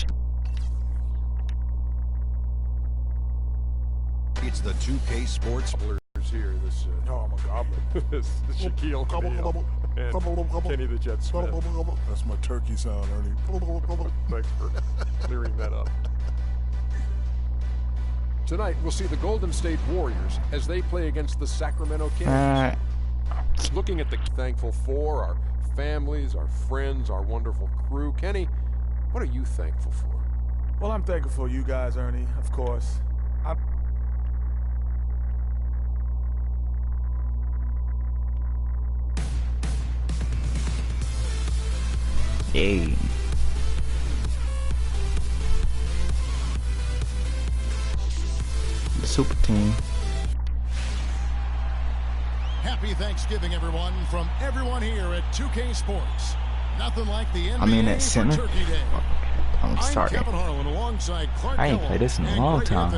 bitch. It's the 2K Sports here. This no, I'm a goblin. this Shaquille O'Neal and Kenny the Jet Smith. That's my turkey sound, Ernie. Thanks for clearing that up. Tonight we'll see the Golden State Warriors as they play against the Sacramento Kings. Looking at the thankful for our families, our friends, our wonderful crew. Kenny, what are you thankful for? Well, I'm thankful for you guys, Ernie, of course. Hey. The super team. Happy Thanksgiving, everyone, from everyone here at 2K Sports. Nothing like the NBA I'm in at center. Turkey Day. I'm starting. Kevin Harlan alongside Clark I ain't played this in a long time.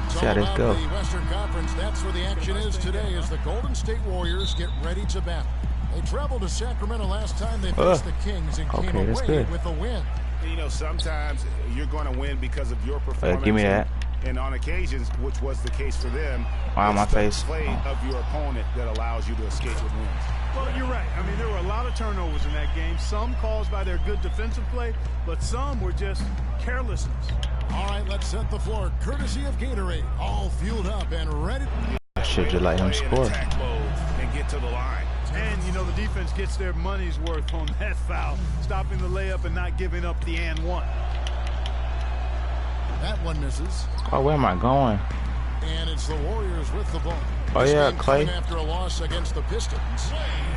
See how this go. The Western Conference, that's where the action is today as the Golden State Warriors get ready to battle. They traveled to Sacramento last time they faced the Kings and came away with a win. You know, sometimes you're going to win because of your performance. Give me that. And on occasions, which was the case for them, wow, my face. Play of your opponent that allows you to escape with wins. Well, you're right. I mean, there were a lot of turnovers in that game. Some caused by their good defensive play, but some were just carelessness. All right, let's set the floor. Courtesy of Gatorade, all fueled up and ready. I should just let him score. And get to the line. And, you know, the defense gets their money's worth on that foul, stopping the layup and not giving up the and one. That one misses. Oh, where am I going? And it's the Warriors with the ball. Oh, yeah, Clay. After a loss against the Pistons.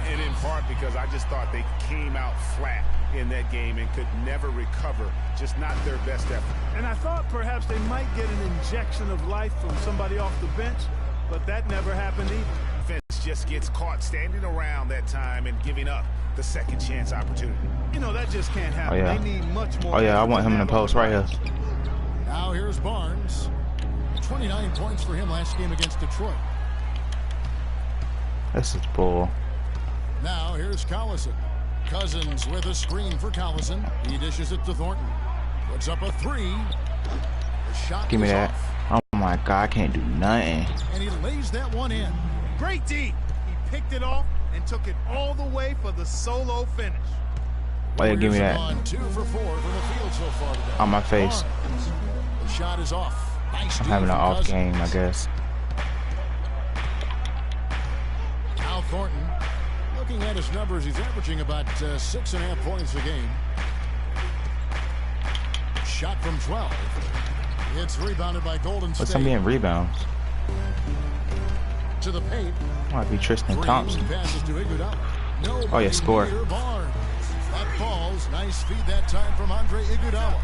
And in part because I just thought they came out flat in that game and could never recover. Just not their best effort. And I thought perhaps they might get an injection of life from somebody off the bench, but that never happened either. Defense just gets caught standing around that time and giving up the second chance opportunity. You know, that just can't happen. Oh, yeah. They need much more. Oh, yeah, I want him in the post right here. Now here's Barnes. 29 points for him last game against Detroit. This is bull. Now here's Collison. Cousins with a screen for Collison. He dishes it to Thornton. Puts up a three. The shot Give me that. Off. Oh my God, I can't do nothing. And he lays that one in. Great D. He picked it off and took it all the way for the solo finish. Oh yeah, give me that. On 2 for 4 from the field so far today. On my face. The shot is off. Nice. I'm having an off game, I guess. Now Thornton, looking at his numbers, he's averaging about 6.5 points a game. Shot from 12. It's rebounded by Golden State. What's some being rebounds? To the paint. Might be Tristan Thompson. Oh yeah, score. That falls. Nice feed that time from Andre Iguodala.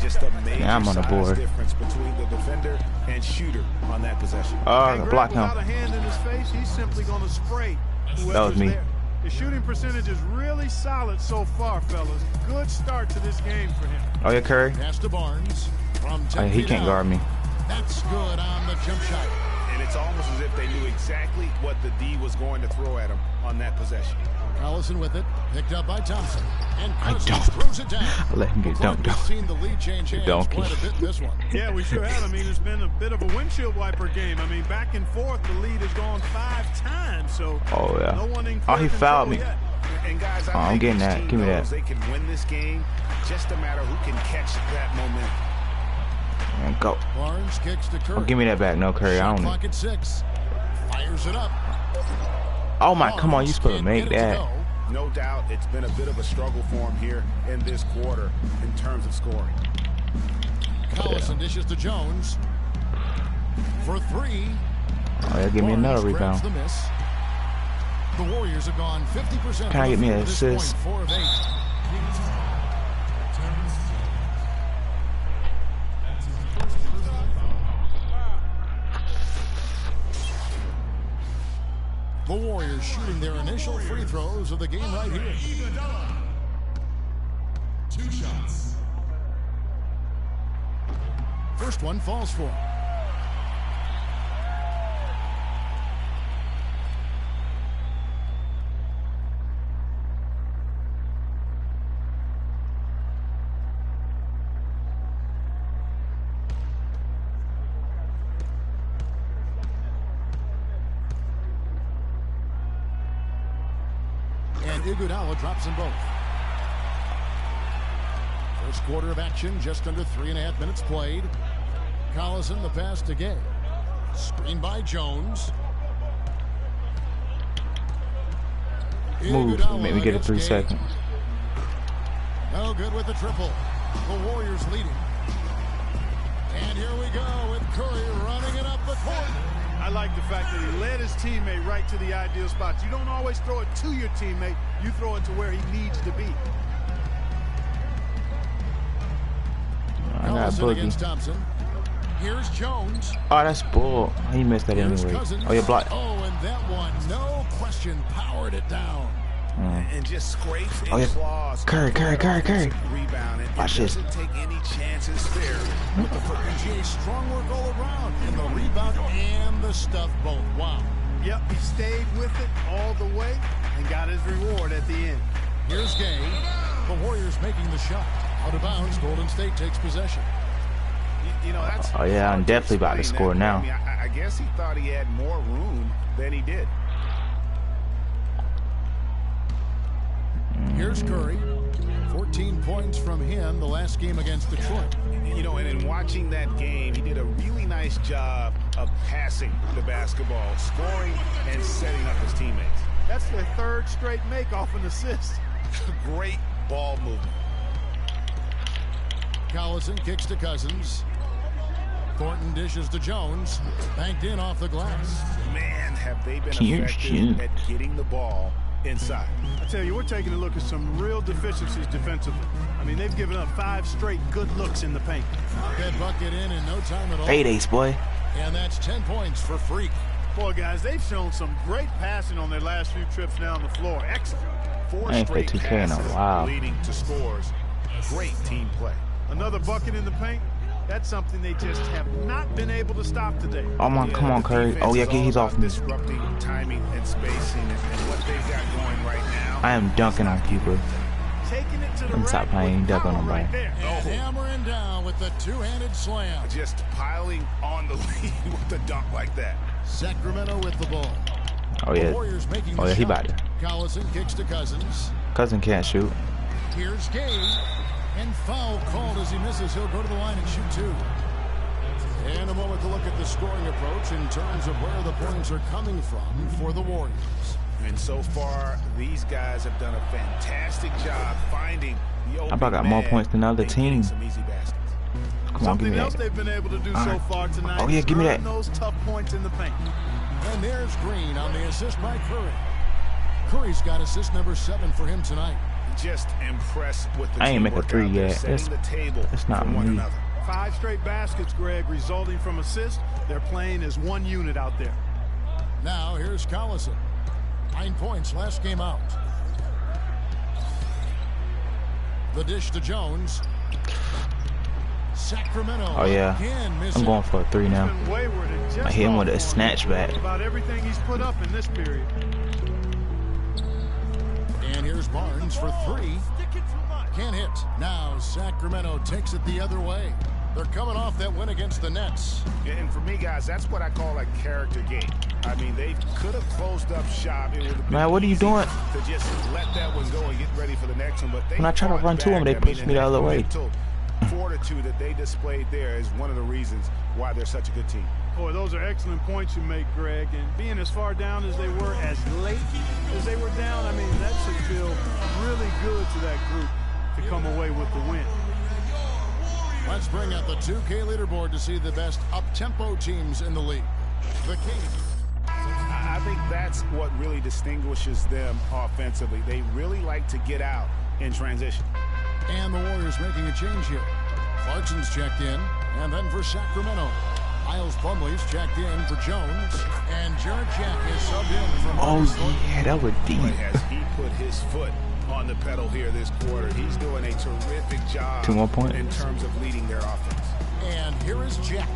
Just a major I'm on the board. Difference between the defender and shooter on that possession. Oh, block him. Without a hand in his face, he's simply going to spray. That was me. There. The shooting percentage is really solid so far, fellas. Good start to this game for him. Oh yeah, Curry. Pass to Barnes. From 10 he can't guard me. That's good on the jump shot. And it's almost as if they knew exactly what the D was going to throw at him on that possession. Collison with it, picked up by Thompson. And I throws it down. I let him get dunked on. Seen the lead change hands Donkey. quite a bit in this one. Yeah, we sure have. I mean, it's been a bit of a windshield wiper game. I mean, back and forth, the lead has gone 5 times. So oh yeah. No one in oh, he fouled me. And guys, I'm getting that. Give me that. They can win this game. Just a matter who can catch that momentum. And go. Barnes kicks to Curry. Oh, give me that back. No, Curry. I don't know. Clock at 6. Fires it up. Oh my, come on, you supposed to make that. No doubt it's been a bit of a struggle for him here in this quarter in terms of scoring. Collison dishes to Jones for 3. Oh yeah, give me another rebound. The miss. The Warriors have gone 50%. Can I get me an assist? 4 of 8. The Warriors shooting their initial free throws of the game right here. 2 shots. First one falls for him. And Iguodala drops them both. First quarter of action, just under 3.5 minutes played. Collison, the pass to Gay. Screen by Jones. Move. Iguodala Make me get it against 3 Gay. seconds. No good with the triple. The Warriors leading. And here we go with Curry running it up the court. I like the fact that he led his teammate right to the ideal spots. You don't always throw it to your teammate. You throw it to where he needs to be. I got Collison Boogie. against Thompson. Here's Jones. Oh, that's bull. He missed that Here's anyway. Cousins. Oh, you blocked. Oh, and that one, no question, powered it down. And just scrapes and Oh, yeah. claws. Curry. Rebound. And Watch it this. doesn't take any chances there. With the first, PGA strong work all around. And the rebound and the stuff both. Wow. Yep, he stayed with it all the way and got his reward at the end. Here's Gay. The Warriors making the shot. Out of bounds, Golden State takes possession. You know, that's Oh, yeah, I'm hard definitely about to explain score that. now. I mean, I guess he thought he had more room than he did. Here's Curry. 14 points from him the last game against Detroit. You know, and in watching that game, he did a really nice job of passing the basketball, scoring, and setting up his teammates. That's their third straight make off an assist. Great ball movement. Collison kicks to Cousins. Thornton dishes to Jones. Banked in off the glass. Man, have they been Huge effective shoot. at getting the ball inside. I tell you, we're taking a look at some real deficiencies defensively. I mean, they've given up 5 straight good looks in the paint. That bucket in no time at all. 8 ace, boy. And that's 10 points for Freak. Boy, guys, they've shown some great passing on their last few trips down the floor. Excellent. 4 I ain't played straight 2K in a passes while. leading to scores. Great team play. Another bucket in the paint. That's something they just have not been able to stop today. Oh, my, come on, the Curry. defense Oh, yeah, is all he's off about me. disrupting timing and spacing and what they've got going right now. I am dunking on people. Taking it to the I'm top rack playing with duck on power the right ball. there. And hammering down with the two-handed slam. Just piling on the lead with a dunk like that. Sacramento with the ball. Oh, The yeah. Warriors making Oh, the yeah, he shot. about to. Collison kicks to Cousins. Cousin can't shoot. Here's Gay. And foul called as he misses. He'll go to the line and shoot 2. And a moment to look at the scoring approach in terms of where the points are coming from for the Warriors. And so far, these guys have done a fantastic job finding the open I about got more man points than the other and getting team. some easy baskets. Come on, give Something me else that. they've been able to do All so right. far tonight. Oh, yeah, is give me earn that. those tough points in the paint. And there's Green on the assist by Curry. Curry's got assist number 7 for him tonight. Just impressed with the I ain't make a teamwork 3 out there, yet. setting the table That's not for one me. another. 5 straight baskets, Greg, resulting from assists. They're playing as one unit out there. Now here's Collison. 9 points last game out. The dish to Jones. Sacramento. Oh, yeah. Again missing. I'm going for a 3 now. Been wayward and just I hit him with a off on snatch back. about everything he's put up in this period. And here's Barnes for 3. Can't hit. Now Sacramento takes it the other way. They're coming off that win against the Nets. And for me, guys, that's what I call a character game. I mean, they could have closed up shop. It would have been Man, what are you easy doing? to just let that one go and get ready for the next one. But they When I try to fought run to them, back. they I mean, push me the other way. mental fortitude that they displayed there is one of the reasons why they're such a good team. Boy, those are excellent points you make, Greg. And being as far down as they were, as late as they were down, I mean, that should feel really good to that group to come away with the win. Let's bring out the 2K leaderboard to see the best up-tempo teams in the league. The Kings. I think that's what really distinguishes them offensively. They really like to get out in transition. And the Warriors making a change here. Clarkson's checked in. And then for Sacramento, Miles Plumlee's checked in for Jones. And Jared Jack is subbed in for Marcus Oh, Thornton. yeah, that was deep. Boy, has he put his foot on the pedal here this quarter. He's doing a terrific job 2 more points. in terms of leading their offense. And here is Jack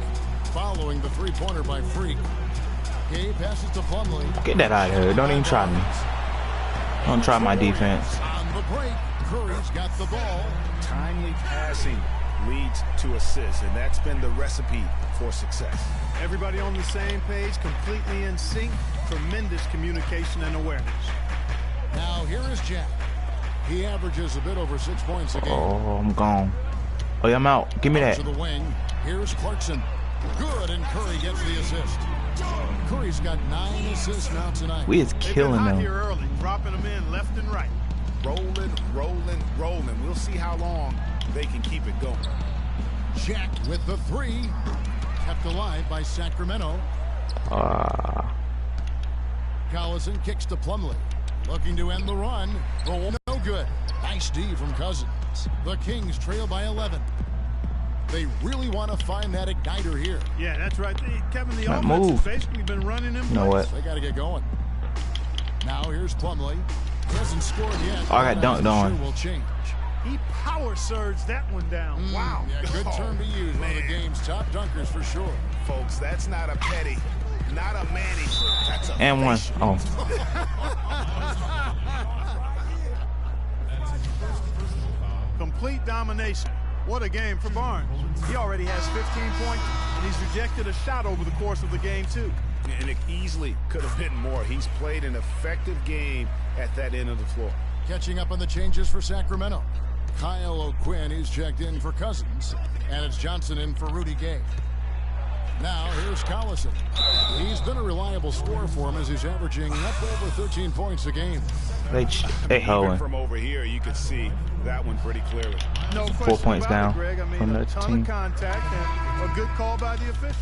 following the three-pointer by Freak. Gay passes to Plumlee. Get that out of here. Don't even try me. Don't try my defense. On the break, Curry's got the ball. Timely passing leads to assists, and that's been the recipe for success. Everybody on the same page, completely in sync, tremendous communication and awareness. Now here is Jack. He averages a bit over 6 points a game. Oh, I'm gone. Oh, yeah, I'm out. Give me that. To the wing. Here's Clarkson. Good, and Curry gets the assist. Curry's got 9 assists now tonight. We is killing them. Here early, dropping them in left and right. Rolling, rolling, rolling. We'll see how long they can keep it going. Jack with the 3. Kept alive by Sacramento. Collison kicks to Plumlee. Looking to end the run. Oh, no good. Nice D from Cousins. The Kings trail by 11. They really want to find that igniter here. Yeah, that's right. Kevin, the That offense move. has basically been running in You know place. what? They got to get going. Now here's Plumlee. He hasn't scored yet. Oh, I got dunked on. Sure will change. He power surged that one down. Wow. Yeah, good term to use. One of the game's top dunkers for sure. Folks, that's not a petty, not a Manny. That's a And one. Oh. Complete domination. What a game for Barnes. He already has 15 points, and he's rejected a shot over the course of the game, too. And it easily could have been more. He's played an effective game at that end of the floor. Catching up on the changes for Sacramento. Kyle O'Quinn is checked in for Cousins, and it's Johnson in for Rudy Gay. Now here's Collison. He's been a reliable scorer for him as he's averaging up over 13 points a game. They Even hoeing. from over here, you could see that one pretty clearly. No 4 question points about down it, Greg. I mean, from a the ton team. of contact and a good call by the official.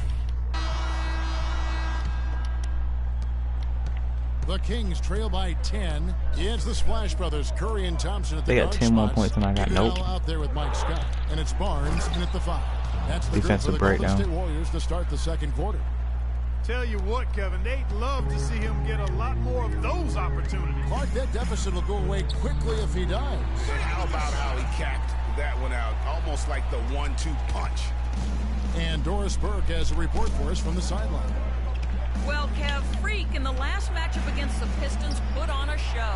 The Kings trail by 10. It's the Splash Brothers, Curry and Thompson at the They got guard 10 more spots. points than I got. Iguodala Nope. out there with Mike Scott, and it's Barnes in at the 5. That's the Defensive group for the breakdown. Golden State Warriors to start the second quarter. Tell you what, Kevin, they'd love to see him get a lot more of those opportunities. Mark, that deficit will go away quickly if he does. And how about how he capped that one out, almost like the 1-2 punch. And Doris Burke has a report for us from the sideline. Well, Kev, Freak in the last matchup against the Pistons put on a show.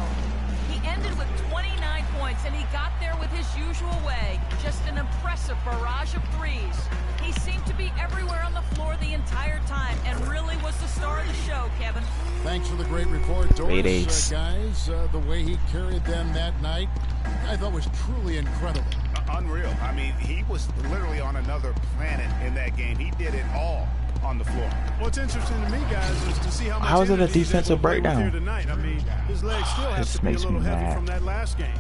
He ended with 29 points, and he got there with his usual way. Just an impressive barrage of threes. He seemed to be everywhere on the floor the entire time, and really was the star of the show, Kevin. Thanks for the great report, Doris. 8-8. Guys, the way he carried them that night, I thought was truly incredible. Unreal. I mean, he was literally on another planet in that game. He did it all on the floor. What's interesting to me, guys, is to see how much How is it a energy he's able defensive to play with breakdown? here tonight. I mean, his legs still have This to be a makes me little heavy mad. from that last game.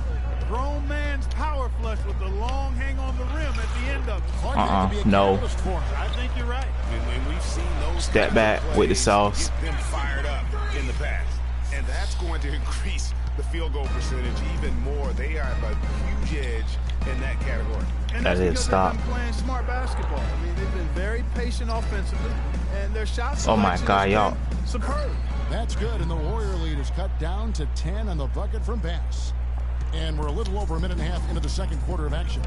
Grown man's power flush with the long hang on the rim at the end of it. Clark had to be a no. catalyst for him. I think you're right. And we've seen those Step kinds back of with the plays sauce. get them fired up in the past. And that's going to increase the field goal percentage even more. They are a huge edge in that category. And That that's is because stop. they've been playing smart basketball. I mean, they've been very patient offensively, and their shots. Oh my God, y'all. Superb. That's good, and the Warrior lead is cut down to 10 on the bucket from Bass. And we're a little over a minute and a half into the second quarter of action.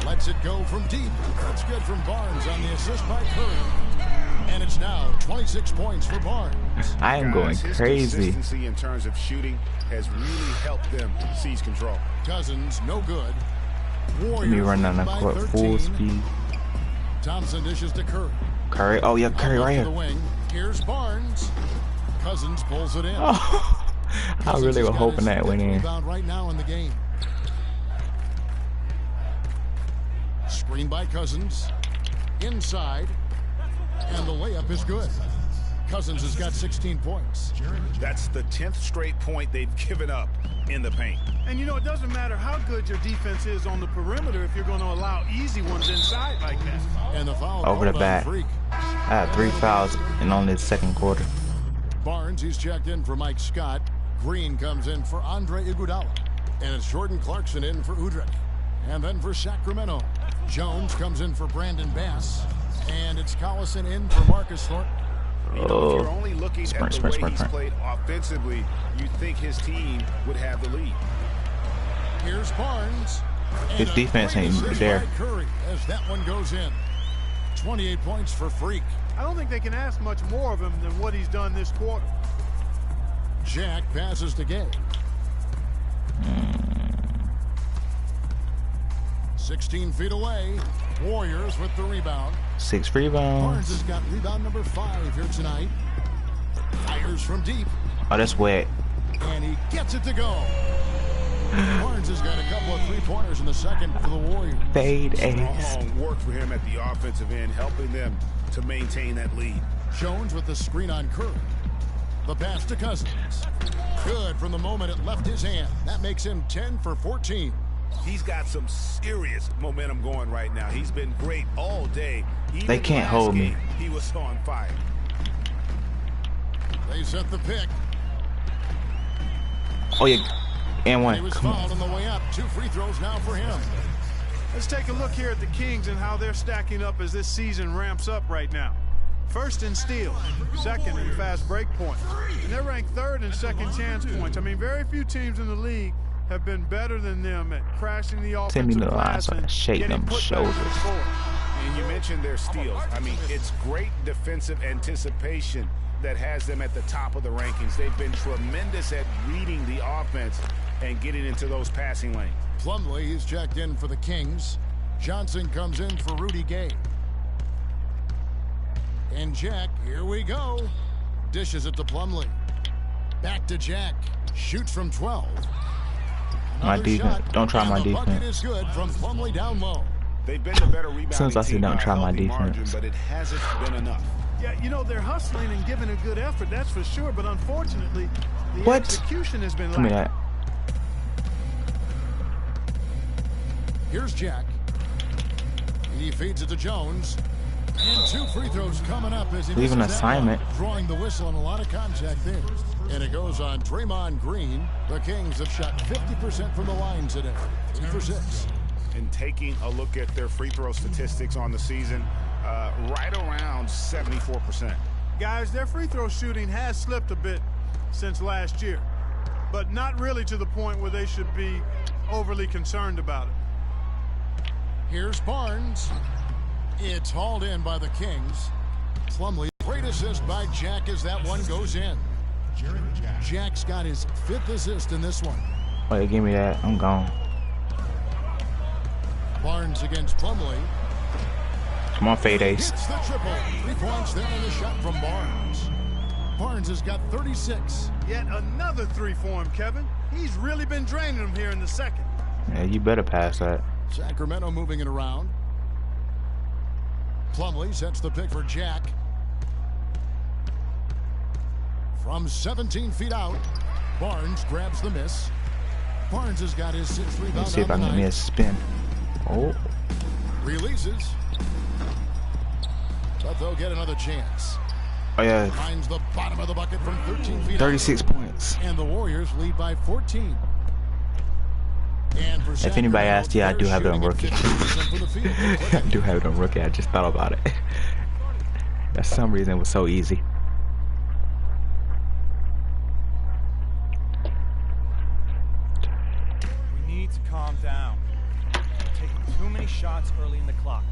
Lets it go from deep. That's good from Barnes on the assist by Curry. And it's now 26 points for Barnes. I am going Guys, his crazy. consistency in terms of shooting has really helped them seize control. Cousins, no good. Warriors Me running on the lead by court 13. full speed. Thompson dishes to Curry. Curry. Oh yeah, Curry Out right to the here. wing. Here's Barnes. Cousins pulls it in. Oh, I Cousins really has was got hoping his that went fifth in. rebound right now in the game. Screen by Cousins. Inside. And the layup is good. Cousins has got 16 points. That's the 10th straight point they've given up in the paint. And you know, it doesn't matter how good your defense is on the perimeter if you're going to allow easy ones inside like that. And the foul Over the called on back. Freak. I had 3 fouls in only the second quarter. Barnes, he's checked in for Mike Scott. Green comes in for Andre Iguodala. And it's Jordan Clarkson in for Udrich. And then for Sacramento, Jones comes in for Brandon Bass. And it's Collison in for Marcus Thornton. You know, if you're only looking at the sprint, way he's sprint. played offensively, you'd think his team would have the lead. Here's Barnes. And His a defense great ain't assist there. by Curry as that one goes in. 28 points for Freak. I don't think they can ask much more of him than what he's done this quarter. Jack passes to Gay. 16 feet away. Warriors with the rebound. 6 Barnes rebounds. has got rebound number 5 here tonight. Fires from deep. Oh, that's wet. And he gets it to go. Barnes has got a couple of three-pointers in the second for the Warriors. Fade ace. Strong work for him at the offensive end, helping them to maintain that lead. Jones with the screen on Curry. The pass to Cousins. Good from the moment it left his hand. That makes him 10 for 14. He's got some serious momentum going right now. He's been great all day. Even They can't hold me. He was on fire. They set the pick. Oh, yeah. And He one. was Come fouled on. on the way up. 2 free throws now for him. Let's take a look here at the Kings and how they're stacking up as this season ramps up right now. First in steals, second in fast break points, and they're ranked third in second chance points. I mean, very few teams in the league have been better than them at crashing the Send me offensive the line glass so I can and shake getting them putbacks shoulders. and scores. And you mentioned their steals. I mean, it's great defensive anticipation that has them at the top of the rankings. They've been tremendous at reading the offense and getting into those passing lanes. Plumlee is checked in for the Kings. Johnson comes in for Rudy Gay. And Jack, here we go. Dishes it to Plumlee. Back to Jack. Shoots from 12. My Another defense. shot, Don't try and my the bucket defense. is good from Plumlee down low. They've been the better rebounding Since I said team don't by a try my healthy margin, defense. but it hasn't been enough. Yeah, you know, they're hustling and giving a good effort, that's for sure, but unfortunately, the What? execution has been Give me lacking. that. Here's Jack. He feeds it to Jones. And 2 free throws coming up as he Leave an misses that assignment. one, drawing the whistle and a lot of contact there. And it goes on Draymond Green. The Kings have shot 50% from the line today. 3 for 6. And taking a look at their free throw statistics on the season, right around 74%. Guys, their free throw shooting has slipped a bit since last year, but not really to the point where they should be overly concerned about it. Here's Barnes. It's hauled in by the Kings. Plumlee, great assist by Jack as that one goes in. Jack's got his 5th assist in this one. Oh, yeah, give me that. I'm gone. Barnes against Plumlee. Come on, fade ace. Hits the triple. 3 points there in the shot from Barnes. Barnes has got 36. Yet another 3 for him, Kevin. He's really been draining them here in the second. Yeah, you better pass that. Sacramento moving it around. Plumlee sets the pick for Jack. From 17 feet out, Barnes grabs the miss. Barnes has got his 6th rebound. Let's see if I can get me a spin. Oh. Releases. But they'll get another chance. Oh, yeah. Finds the bottom of the bucket from 13 feet 36 out. points. And the Warriors lead by 14. And for If anybody asked, yeah, I do have it on they're rookie. shooting at 50% from the field. I do have it on rookie. I just thought about it. For some reason, it was so easy. We need to calm down. We're taking too many shots early in the clock.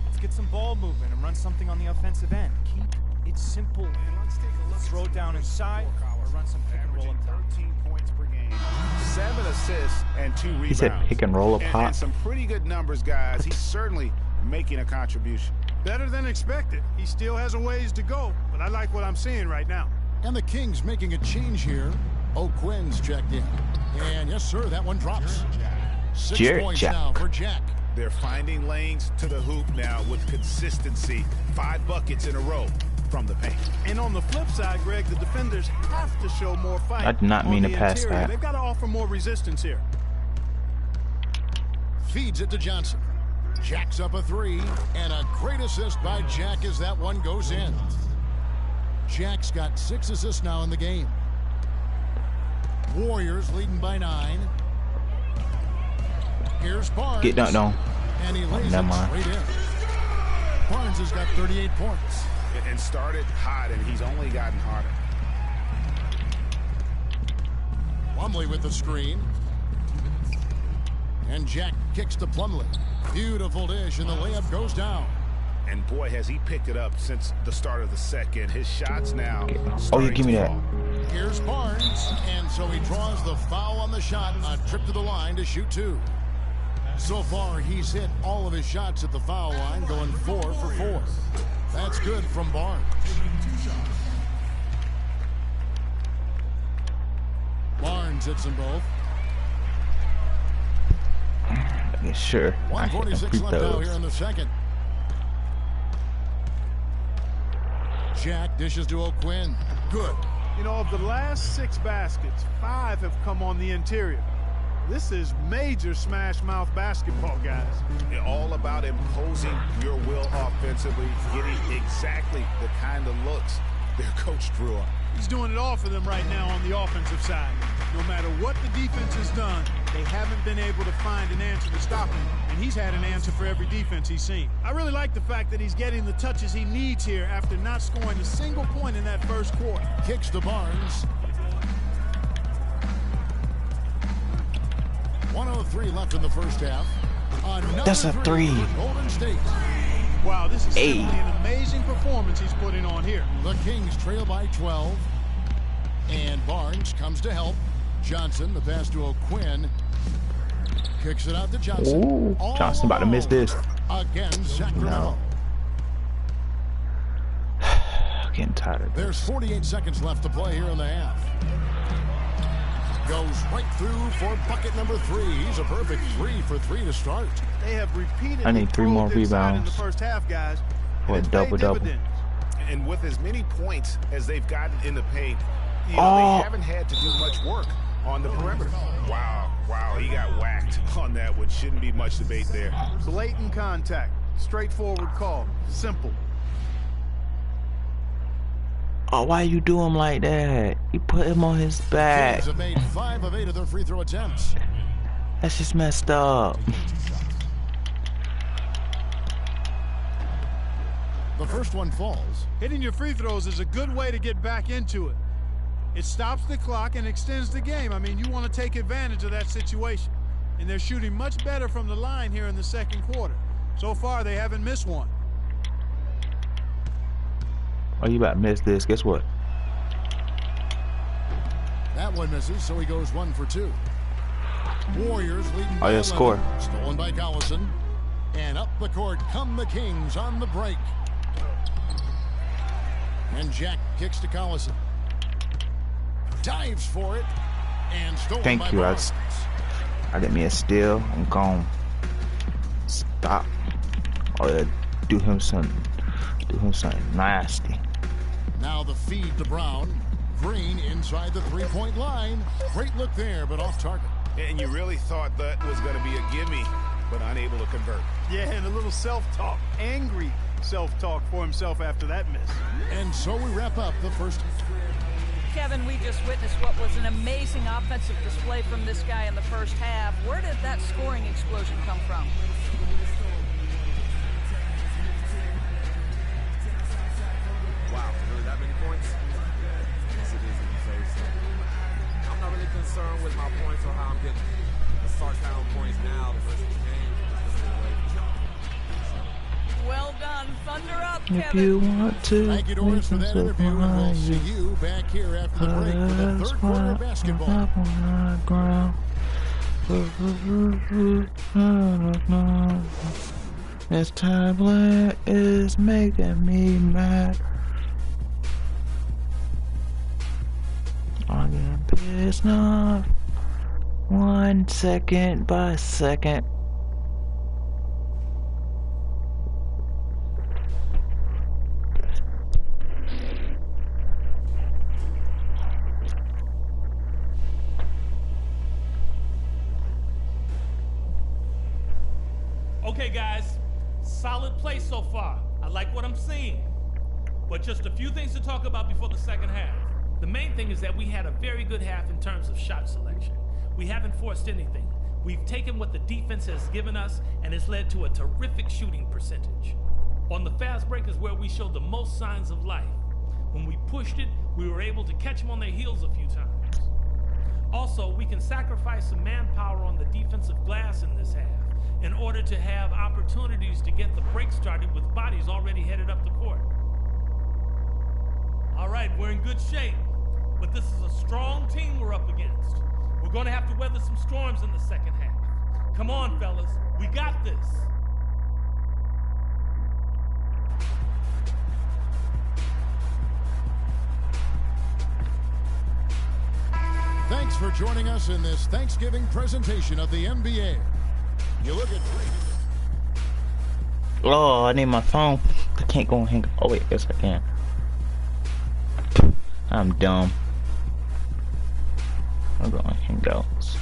Let's get some ball movement and run something on the offensive end. Keep it simple. Throw down inside or run some pick and roll up top. 13 points per game, 7 assists, and 2 rebounds. He said pick and roll up And hot. some pretty good numbers, guys. He's certainly making a contribution. Better than expected. He still has a ways to go, but I like what I'm seeing right now. And the Kings making a change here. O'Quinn's checked in. And yes, sir, that one drops. 6 Jared points Jack. now for Jack. They're finding lanes to the hoop now with consistency. 5 buckets in a row from the paint. And on the flip side, Greg, the defenders have to show more fight. I did not mean on to the pass interior. that. They've got to offer more resistance here. Feeds it to Johnson. Jack's up a 3. And a great assist by Jack as that one goes in. Jack's got 6 assists now in the game. Warriors leading by 9. Here's Barnes. Get done, no. And he lays never it mind. straight in. Barnes has got 38 points. And started hot, and he's only gotten hotter. Plumlee with the screen. And Jack kicks to Plumlee. Beautiful dish, and the layup goes down. And boy, has he picked it up since the start of the second. His shots now. Oh, yeah, give me that. fall. Here's Barnes, and so he draws the foul on the shot. A trip to the line to shoot 2. So far, he's hit all of his shots at the foul line, going 4 for 4. That's good from Barnes. Kings hits them both. Yeah, sure. I hit them 1:46 free left out here throws. in the second. Jack dishes to O'Quinn. Good. You know, of the last 6 baskets, 5 have come on the interior. This is major smash mouth basketball, guys. All about imposing your will offensively, getting exactly the kind of looks their coach drew up. He's doing it all for them right now on the offensive side. No matter what the defense has done, they haven't been able to find an answer to stop him, and he's had an answer for every defense he's seen. I really like the fact that he's getting the touches he needs here after not scoring a single point in that first quarter. Kicks to Barnes. 1:03 left in the first half. That's a three. For Golden State. Wow, this is Hey. simply an amazing performance he's putting on here. The Kings trail by 12. And Barnes comes to help. Johnson, the pass to O'Quinn. Kicks it out to Johnson. Ooh, All Johnson about to miss alone this. Again, Sacramento. Getting tired of There's this. 48 seconds left to play here in the half. Goes right through for bucket number 3. He's a perfect 3 for 3 to start. They have repeatedly I need 3 more proved their side in the rebounds first half, guys. for a It's paid double-double. dividends. And with as many points as they've gotten in the paint, you know, Oh. they haven't had to do much work on the perimeter. Wow, he got whacked on that one. Shouldn't be much debate there. Blatant contact. Straightforward call. Simple. Oh, why you do him like that? You put him on his back. Kings have made 5 of 8 of their free throw attempts. That's just messed up. The first one falls. Hitting your free throws is a good way to get back into it. It stops the clock and extends the game. I mean, you want to take advantage of that situation. And they're shooting much better from the line here in the second quarter. So far, they haven't missed one. Oh, you about to miss this. Guess what? That one misses, so he goes 1 for 2. Warriors leading by 11. Score. Stolen by Collison. And up the court come the Kings on the break. And Jack kicks to Collison. Dives for it. And stolen Thank by you. Barnes. I get me a steal. I'm gone. Stop. Oh, yeah. Do him something nasty. Now the feed to Brown. Green inside the three-point line. Great look there, but off target. And you really thought that was going to be a gimme, but unable to convert. Yeah, and a little self-talk. Angry self-talk for himself after that miss. And so we wrap up the first. Kevin, we just witnessed what was an amazing offensive display from this guy in the first half. Where did that scoring explosion come from? Wow, really that many points? Yes, it is if you say so. I'm not really concerned with my points or how I'm getting. Let's start counting points now versus the game. Well done. Thunder up, If Kevin. you want to Thank you, Doris, for that interview, and we'll see you back here after the break for the third quarter of basketball. This tablet is making me mad. I'm getting pissed off 1 second by second. Okay, guys, solid play so far. I like what I'm seeing. But just a few things to talk about before the second half. The main thing is that we had a very good half in terms of shot selection. We haven't forced anything. We've taken what the defense has given us, and it's led to a terrific shooting percentage. On the fast break is where we showed the most signs of life. When we pushed it, we were able to catch them on their heels a few times. Also, we can sacrifice some manpower on the defensive glass in this half in order to have opportunities to get the break started with bodies already headed up the court. All right, we're in good shape, but this is a strong team we're up against. We're going to have to weather some storms in the second half. Come on, fellas, we got this. Thanks for joining us in this Thanksgiving presentation of the NBA. You look at... Oh, I need my phone. I can't go and hang. Oh wait, yes I can. I'm dumb. I'm going hangouts.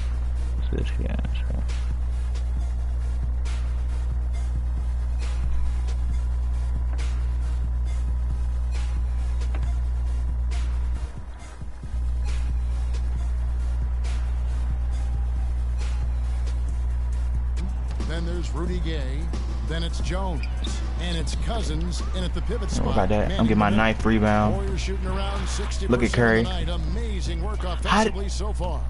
Then there's Rudy Gay. Then it's Jones. And it's Cousins. And at the pivot spot. What about that? I'm getting my ninth rebound. Warriors shooting around 60% Look at Curry. Amazing work offensively so far.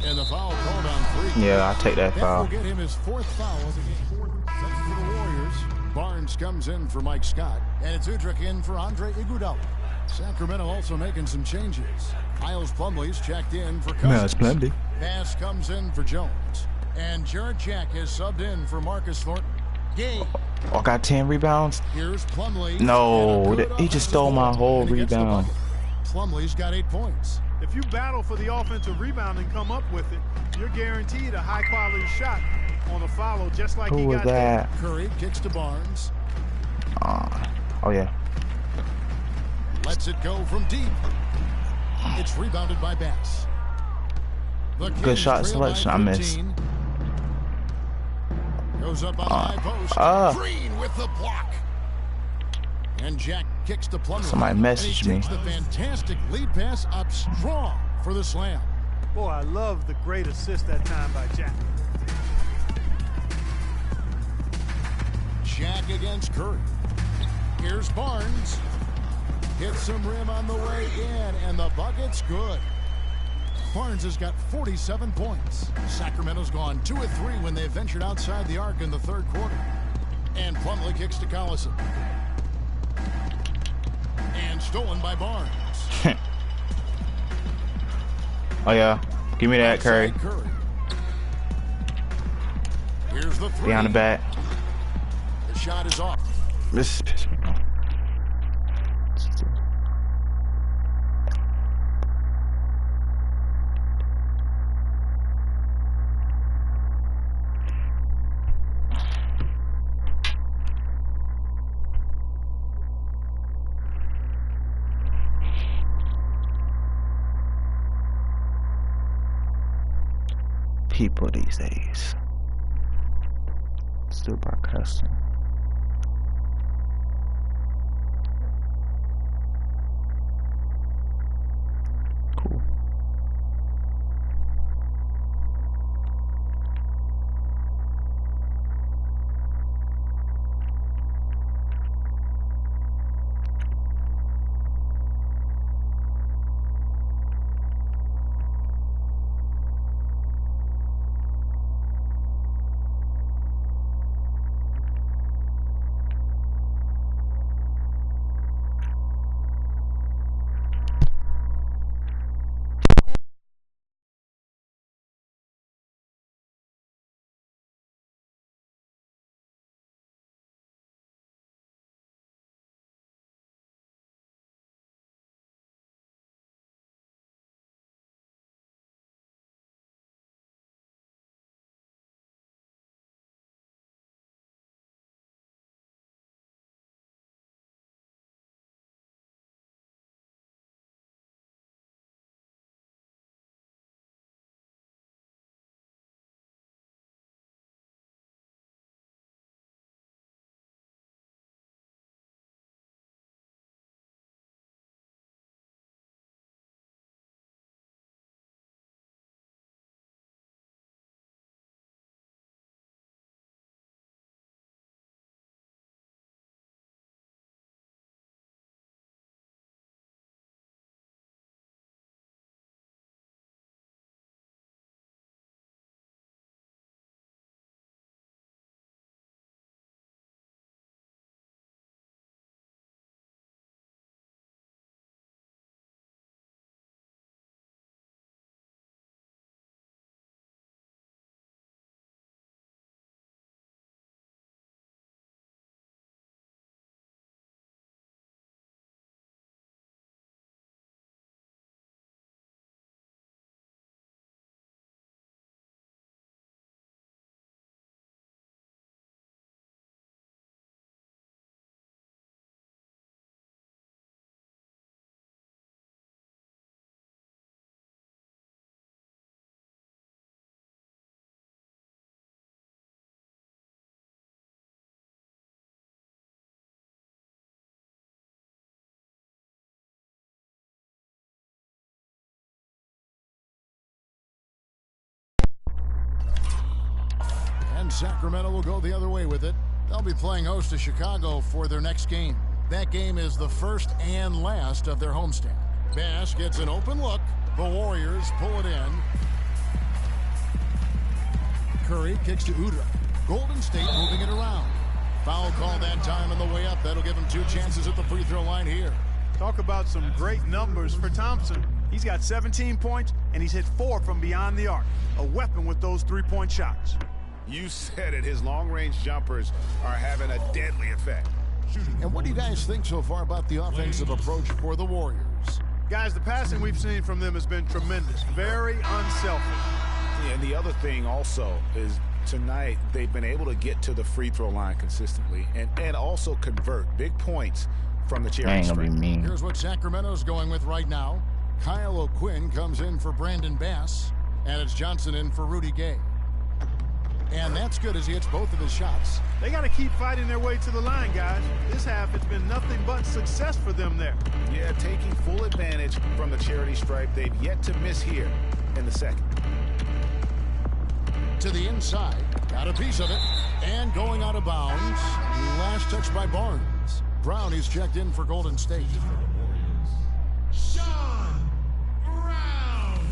And the foul called on free. Yeah, I'll take that foul. That will get him his 4th foul of the game. For the Warriors, Barnes comes in for Mike Scott. And it's Udrich in for Andre Iguodala. Sacramento also making some changes. Miles Plumlee's checked in for Cousins. Plumlee. Bass comes in for Jones. And Jarrett Jack is subbed in for Marcus Thornton. Gay. Oh, I got 10 rebounds. Here's Plumlee. No, he just stole my whole rebound. Plumlee's got 8 points. If you battle for the offensive rebound and come up with it, you're guaranteed a high-quality shot on a follow, just like Who he was got that? there. Curry kicks to Barnes. Oh yeah. Lets it go from deep. It's rebounded by Bass. Good shot selection. I missed. Goes up on the high post. Green with the block. And Jack kicks to Plumlee. Somebody messaged me. The fantastic lead pass up strong for the slam. Boy, I love the great assist that time by Jack. Jack against Curry. Here's Barnes. Hits some rim on the way in, and the bucket's good. Barnes has got 47 points. Sacramento's gone 2 of 3 when they ventured outside the arc in the 3rd quarter. And Plumlee kicks to Collison. And stolen by Barnes. Oh yeah, give me that, Curry. Here's the 3. Behind the back. The shot is off. This is pissing me off. People these days. Still broadcasting. Cool. And Sacramento will go the other way with it. They'll be playing host to Chicago for their next game. That game is the first and last of their homestand. Bass gets an open look. The Warriors pull it in. Curry kicks to Udrih. Golden State moving it around. Foul call that time on the way up. That'll give him 2 chances at the free throw line here. Talk about some great numbers for Thompson. He's got 17 points, and he's hit 4 from beyond the arc. A weapon with those three-point shots. You said it. His long-range jumpers are having a deadly effect. And what do you guys think so far about the offensive approach for the Warriors? Guys, the passing we've seen from them has been tremendous. Very unselfish. Yeah, and the other thing also is tonight they've been able to get to the free throw line consistently and also convert big points from the charity stripe. Here's what Sacramento's going with right now. Kyle O'Quinn comes in for Brandon Bass, and it's Johnson in for Rudy Gay. And that's good as he hits both of his shots. They got to keep fighting their way to the line, guys. This half, it's been nothing but success for them there. Yeah, taking full advantage from the charity stripe. They've yet to miss here in the second. To the inside, got a piece of it, and going out of bounds. Last touch by Barnes. Brown is checked in for Golden State. Sean Brown.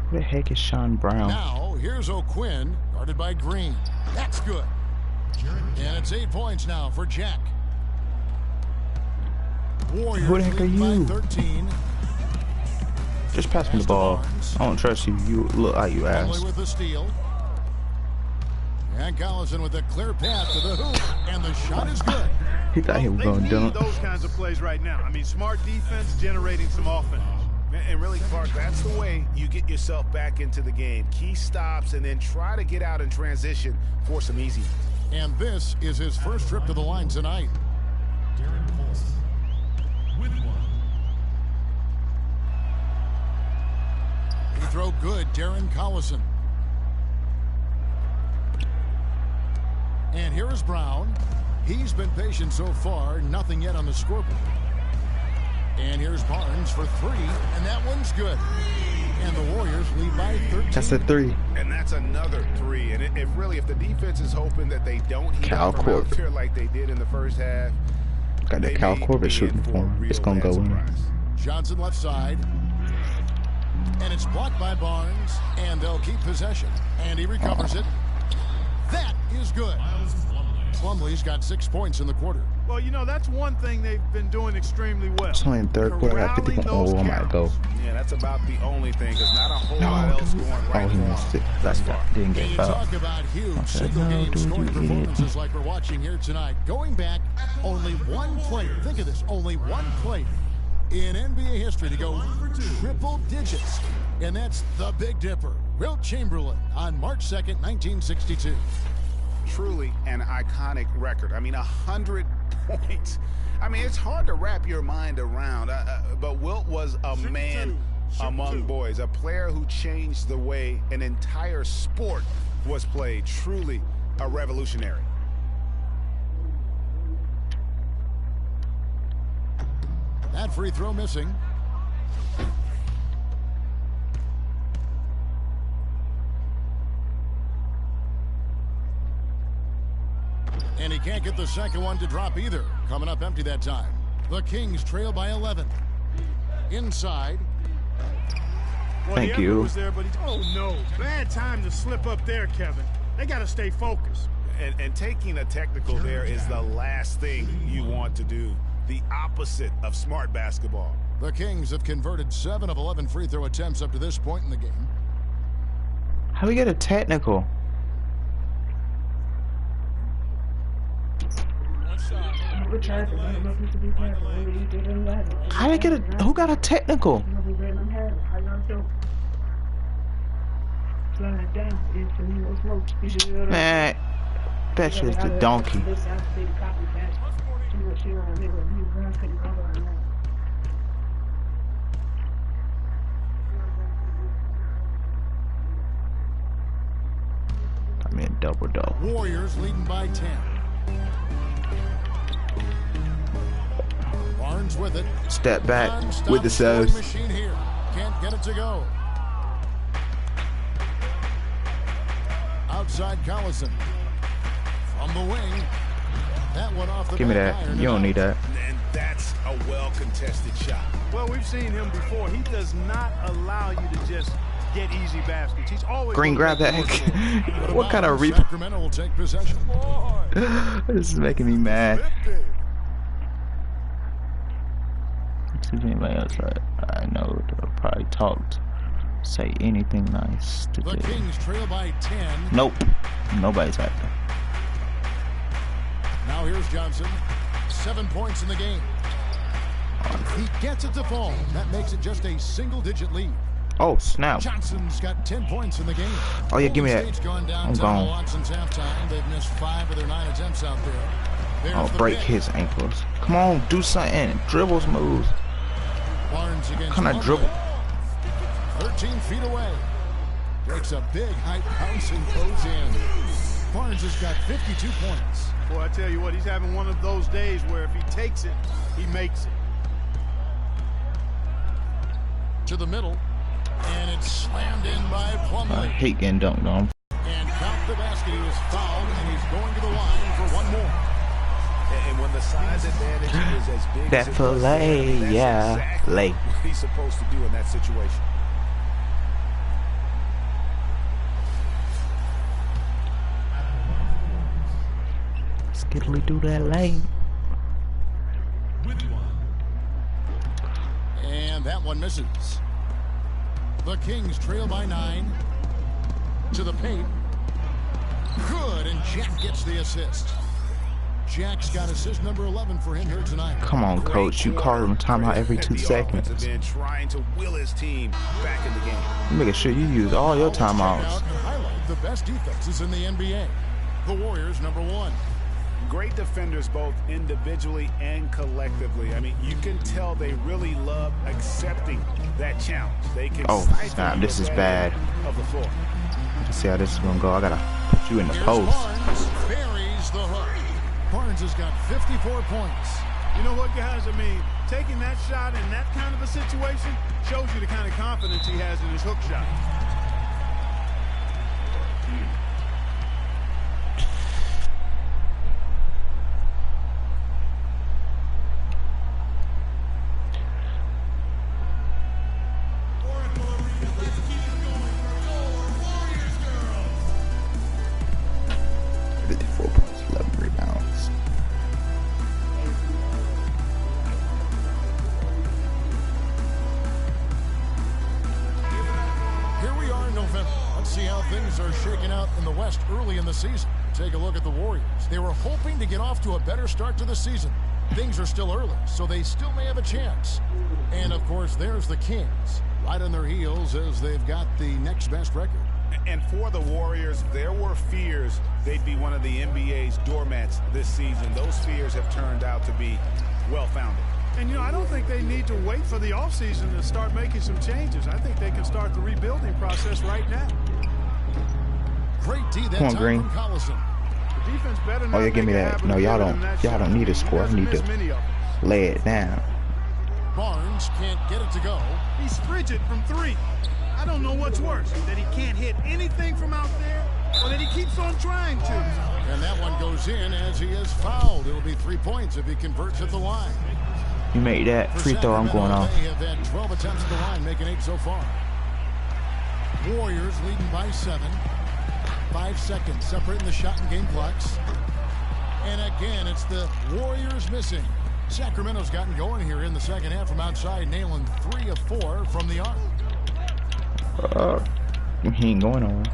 Who the heck is Sean Brown? Now, here's O'Quinn, guarded by Green. That's good. And it's 8 points now for Jack. Warriors Who the heck are you? 13. Just pass me the ball. I don't trust you. You look like you ass. Only with the steal. And Collison with a clear path to the hoop, and the shot is good. He thought he was going to dunk. Those kinds of plays right now. I mean, smart defense generating some offense. And really, Clark, that's the way you get yourself back into the game. Key stops and then try to get out in transition for some easy. And this is his first trip to the line tonight. Darren Paulson with one. Free throw good, Darren Collison. And here is Brown. He's been patient so far, nothing yet on the scoreboard. And here's Barnes for 3, and that one's good. And the Warriors lead by 13. That's a 3. And that's another 3. And if the defense is hoping that they don't heat up from out there like they did in the first half, got the Cal Corbett shooting for him. It's gonna go in. Johnson left side, and it's blocked by Barnes, and they'll keep possession. And he recovers it. That is good. Plumlee's got 6 points in the quarter. Well, you know, that's one thing they've been doing extremely well. It's only in third quarter. I got 50 points. Oh, I might go. Yeah, that's about the only thing, because not a whole lot else going right he missed it. That's that. Didn't get fouled. Talk about huge single-game scoring performances like we're watching here tonight. Going back, only one player. Think of this. Only one player in NBA history to go triple digits. And that's the Big Dipper, Wilt Chamberlain, on March 2nd, 1962. Truly an iconic record. I mean, 100 points. I mean, it's hard to wrap your mind around, but Wilt was a man among boys, a player who changed the way an entire sport was played. Truly a revolutionary. That free throw missing. And he can't get the second one to drop either. Coming up empty that time. The Kings trail by 11. Inside. Well, Thank you. Was there, but oh no, bad time to slip up there, Kevin. They got to stay focused. And taking a technical there is the last thing you want to do. The opposite of smart basketball. The Kings have converted 7 of 11 free throw attempts up to this point in the game. How do we get a technical? How did I get a? Who got a technical? Man, bet you it's the donkey. I'm in double. Warriors leading by 10. Barnes with it. Step back with the serves. Machine here. Can't get it to go. Outside Collison. From the wing. That one off the Give me that. You don't need that. And that's a well-contested shot. Well, we've seen him before. He does not allow you to just get easy baskets. He's always Green, grab that. What kind of reap? Sacramento will take possession. This is making me mad. See if anybody else I know they'll probably talk, say anything nice to The Kings trail by 10. Nope, nobody's acting. Now here's Johnson. 7 points in the game. He gets it to fall. That makes it just a single-digit lead. Oh snap! Johnson's got 10 points in the game. Oh yeah, give me that. I'm gone. Watson's halftime. They've missed 5 of their 9 attempts out there. I'll break his ankles. Come on, do something. Dribbles, moves. Barnes against Kind of dribble. 13 feet away. Takes a big high bounce and goes in. Barnes has got 52 points. Boy, I tell you what, he's having one of those days where if he takes it, he makes it. To the middle. And it's slammed in by Plumlee. I hate getting dunked on. And count the basket. He was fouled, and he's going to the line for one more. And when the size advantage is as big that as fillet, yeah, exactly lay. what he's supposed to do in that situation. Skiddly do that lay. And that one misses. The Kings trail by 9. To the paint. Good, and Jack gets the assist. Jack's got assist number 11 for him here tonight. Come on, coach. You call him timeout every 2 seconds. Trying to will his team back in the game. Making sure you use all your timeouts. Highlight the best defenses in the NBA. The Warriors, number 1. Great defenders both individually and collectively. I mean, you can tell they really love accepting that challenge. They can snap, this is bad. Of the floor. Let's see how this is gonna go. I gotta put you in the post. Barnes buries the hook. Barnes has got 54 points. You know what, guys? I mean, taking that shot in that kind of a situation shows you the kind of confidence he has in his hook shot. Early in the season. Take a look at the Warriors. They were hoping to get off to a better start to the season. Things are still early, so they still may have a chance. And of course, there's the Kings, right on their heels as they've got the next best record. And for the Warriors, there were fears they'd be one of the NBA's doormats this season. Those fears have turned out to be well-founded. And, you know, I don't think they need to wait for the offseason to start making some changes. I think they can start the rebuilding process right now. Great D that Come on, Green. The defense better not Oh yeah, give me that. No, y'all don't need a score. I need to lay it down. Barnes can't get it to go. He's frigid from 3. I don't know what's worse, that he can't hit anything from out there, or that he keeps on trying to. And that one goes in as he is fouled. It'll be 3 points if he converts at the line. You made that free throw. I'm going off. They have had 12 attempts at the line, making 8 so far. Warriors leading by 7. 5 seconds separating the shot and game clocks. And again, it's the Warriors missing. Sacramento's gotten going here in the second half from outside, nailing 3 of 4 from the arc. He ain't going on.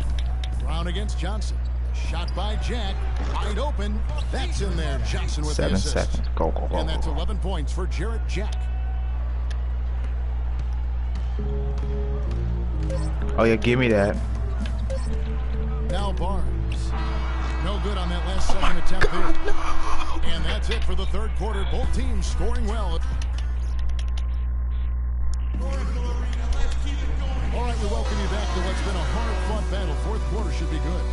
Brown against Johnson. Shot by Jack. Wide open. That's in there. Johnson with 7 the assist. seconds. Go, go, go. And that's 11 points for Jarrett Jack. Oh yeah, give me that. Now Barnes. No good on that last second attempt there. And that's it for the third quarter. Both teams scoring well. All right, we welcome you back to what's been a hard-fought battle. Fourth quarter should be good.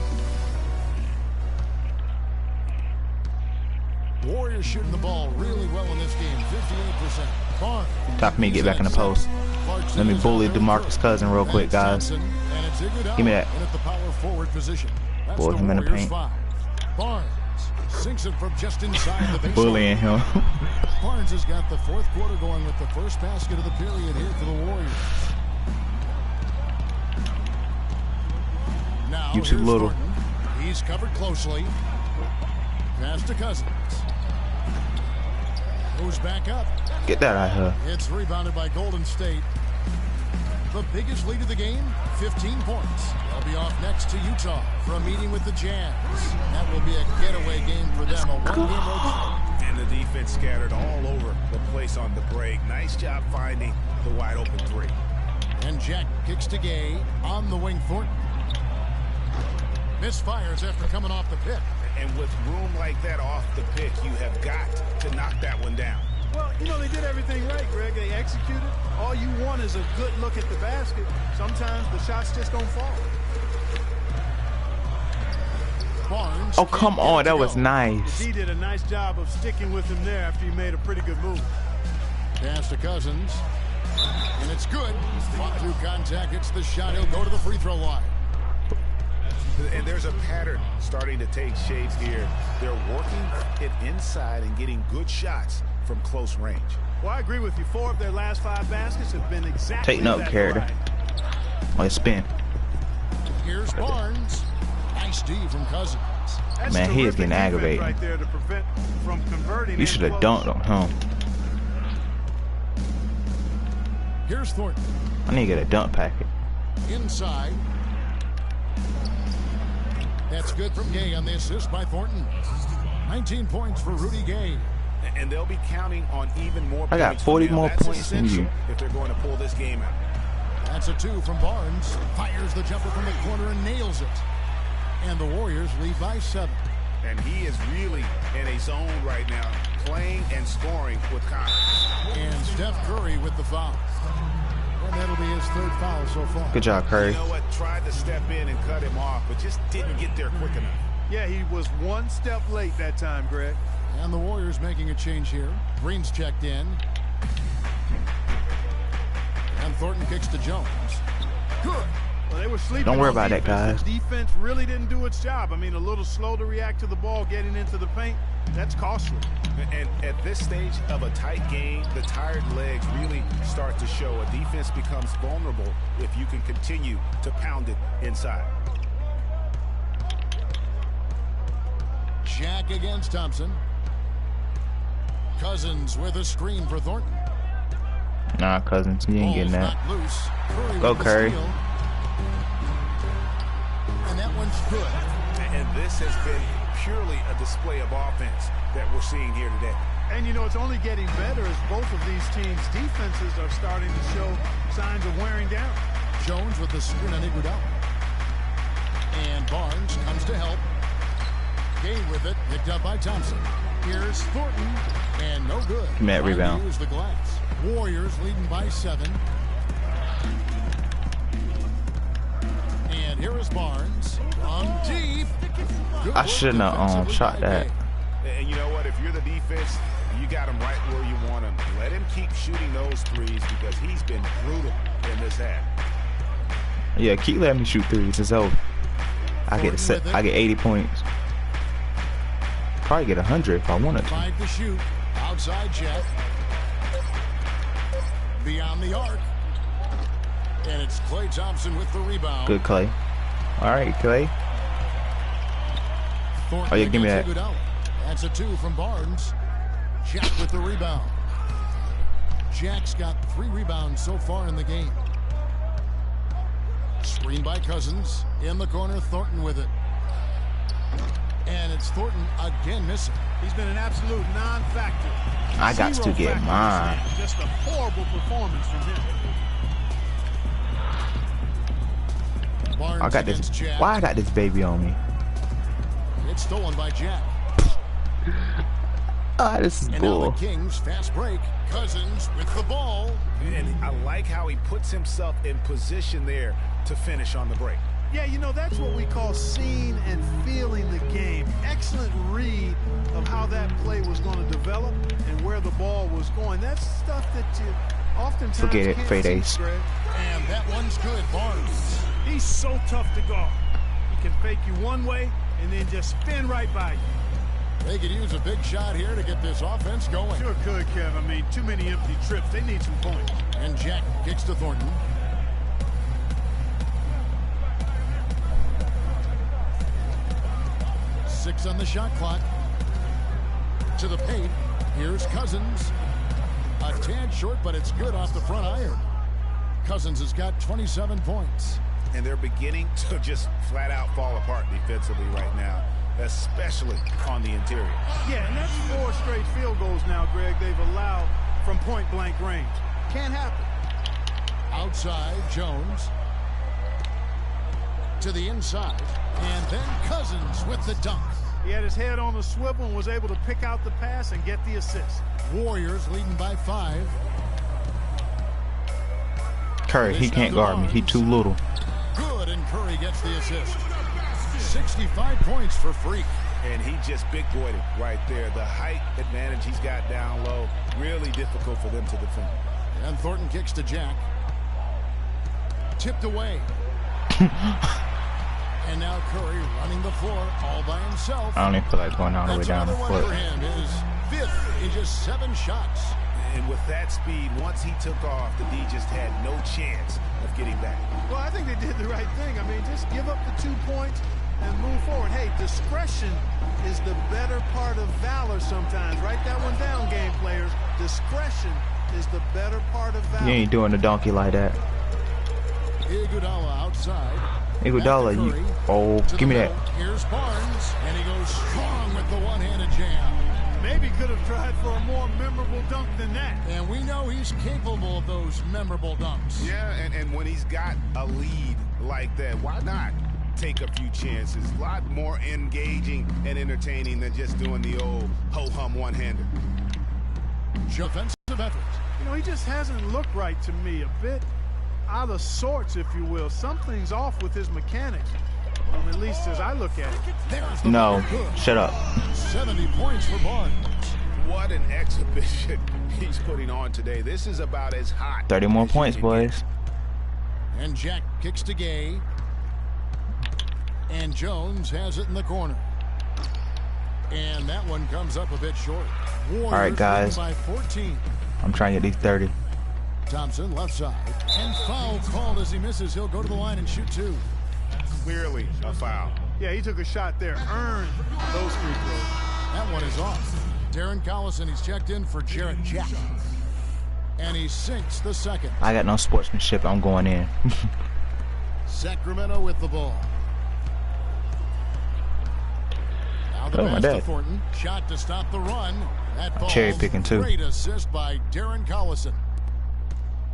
Warriors Warriors shooting the ball really well in this game, 58%. Barnes. Time for me to get back in the post. Let me bully DeMarcus Cousins real quick, guys. Give me that. Boy, him in the paint. Barnes sinks it from just inside the baseline. Bullying him. Barnes has got the fourth quarter going with the first basket of the period here for the Warriors. Now, You too little. Thornton. He's covered closely. Pass to Cousins. Moves back up. Get that out of here. It's rebounded by Golden State. The biggest lead of the game, 15 points. They'll be off next to Utah for a meeting with the Jazz. That will be a getaway game for them, a one-game road trip. And the defense scattered all over the place on the break. Nice job finding the wide open three. And Jack kicks to Gay on the wing. Thornton misfires after coming off the pick. And with room like that off the pick, you have got to knock that one down. Well, you know, they did everything right, Greg. They executed. All you want is a good look at the basket. Sometimes the shots just don't fall. Barnes. Oh, come on. That was nice. He did a nice job of sticking with him there after he made a pretty good move. Pass to Cousins. And it's good. Fought through contact. Hits the shot. He'll go to the free throw line. And there's a pattern starting to take shapes here. They're working it inside and getting good shots from close range. Well, I agree with you. 4 of their last 5 baskets have been exactly Take note, that Carter. variety. Oh, spin. Here's Barnes. Nice D from Cousins. That's Man, he is terrific getting defense aggravated. right there to prevent from converting. You should have dunked on him. Here's Thornton. I need to get a dunk packet. Inside. That's good from Gay on the assist by Thornton. 19 points for Rudy Gay. And they'll be counting on even more points. I got 40 more points than you. If they're going to pull this game out. That's a 2 from Barnes. Fires the jumper from the corner and nails it. And the Warriors lead by 7. And he is really in a zone right now, playing and scoring with confidence. And Steph Curry with the foul. And that'll be his 3rd foul so far. Good job, Curry. You know what? Tried to step in and cut him off, but just didn't get there quick enough. Yeah, he was 1 step late that time, Greg. And the Warriors making a change here. Green's checked in. And Thornton kicks to Jones. Good. Well, they were sleeping. Don't worry on about that, defense. guys. The defense really didn't do its job. I mean, a little slow to react to the ball, getting into the paint. That's costly. And at this stage of a tight game, the tired legs really start to show. A defense becomes vulnerable if you can continue to pound it inside. Jack against Thompson. Cousins with a screen for Thornton. Nah, Cousins, you ain't getting that. Loose. Curry Go, with the Curry. steal. And that one's good. And this has been purely a display of offense that we're seeing here today. And, you know, it's only getting better as both of these teams' defenses are starting to show signs of wearing down. Jones with the screen on Iguodala. And Barnes comes to help. Gay with it, picked up by Thompson. Here's Thornton, and no good. Give me that rebound. Use the glass. Warriors leading by 7. And here is Barnes from deep. Good I work shouldn't have defensively shot by that. Gay. And you know what? If you're the defense, you got him right where you want him. Let him keep shooting those threes because he's been brutal in this half. Yeah, keep letting me shoot threes. It's over. I get 80 points. Probably get 100 if I wanted to. 5 to shoot. Outside Jack. Beyond the arc. And it's Klay Thompson with the rebound. Good, Clay. All right, Clay. Thornton Oh, yeah, give me that. against Iguodala. That's a 2 from Barnes. Jack with the rebound. Jack's got 3 rebounds so far in the game. Screen by Cousins. In the corner, Thornton with it. And it's Thornton again missing. He's been an absolute non-factor. I got to get mine. Just a horrible performance from him. Barnes I got this. against Jack. Why I got this baby on me? It's stolen by Jack. Ah, this is And now bull. the Kings fast break. Cousins with the ball. And I like how he puts himself in position there to finish on the break. Yeah, you know, that's what we call seeing and feeling the game. Excellent read of how that play was going to develop and where the ball was going. That's stuff that you oftentimes forget it, can't Fade see, Ace. Greg. And that one's good. Barnes. He's so tough to guard. He can fake you one way and then just spin right by you. They could use a big shot here to get this offense going. Sure could, Kev. I mean, too many empty trips. They need some points. And Jack kicks to Thornton. Six on the shot clock. To the paint. Here's Cousins. A tad short, but it's good off the front iron. Cousins has got 27 points. And they're beginning to just flat out fall apart defensively right now, especially on the interior. Yeah, and that's 4 straight field goals now, Greg, they've allowed from point-blank range. Can't happen. Outside, Jones. To the inside. And then Cousins with the dunk. He had his head on the swivel and was able to pick out the pass and get the assist. Warriors leading by 5. Curry, he can't guard me. He too little. Good, and Curry gets the assist. 65 points for Freak. And he just big-boyed it right there. The height advantage he's got down low, really difficult for them to defend. And Thornton kicks to Jack. Tipped away. And now Curry running the floor all by himself. I don't even feel like going all the way down the court. court. For him, his 5th in just 7 shots. And with that speed, once he took off, the D just had no chance of getting back. Well, I think they did the right thing. I mean, just give up the 2 points and move forward. Hey, discretion is the better part of valor sometimes. Write that one down, game players. Discretion is the better part of valor. You ain't doing the donkey like that. Iguodala outside. Iguodala, you. Oh, give me that. Here's Barnes, and he goes strong with the one-handed jam. Maybe could have tried for a more memorable dunk than that. And we know he's capable of those memorable dunks. Yeah, and when he's got a lead like that, why not take a few chances? A lot more engaging and entertaining than just doing the old ho-hum one-hander. Defensive effort. You know, he just hasn't looked right to me. A bit out of sorts, if you will. Something's off with his mechanics, at least as I look at it. No, shut up. 70 points for Barnes. What an exhibition he's putting on today. This is about as hot. 30 more points, boys. And Jack kicks to Gay. And Jones has it in the corner. And that one comes up a bit short. Warriors all right, guys. by 14. I'm trying to get these 30. Thompson left side. And foul called as he misses. He'll go to the line and shoot 2. Clearly a foul. Yeah, he took a shot there. Earned those free throws. That one is off. Darren Collison, he's checked in for Jarrett Jack. And he sinks the second. I got no sportsmanship. I'm going in. Sacramento with the ball. Now the pass to Thornton. Shot to stop the run. That ball. Cherry picking too. Great assist by Darren Collison.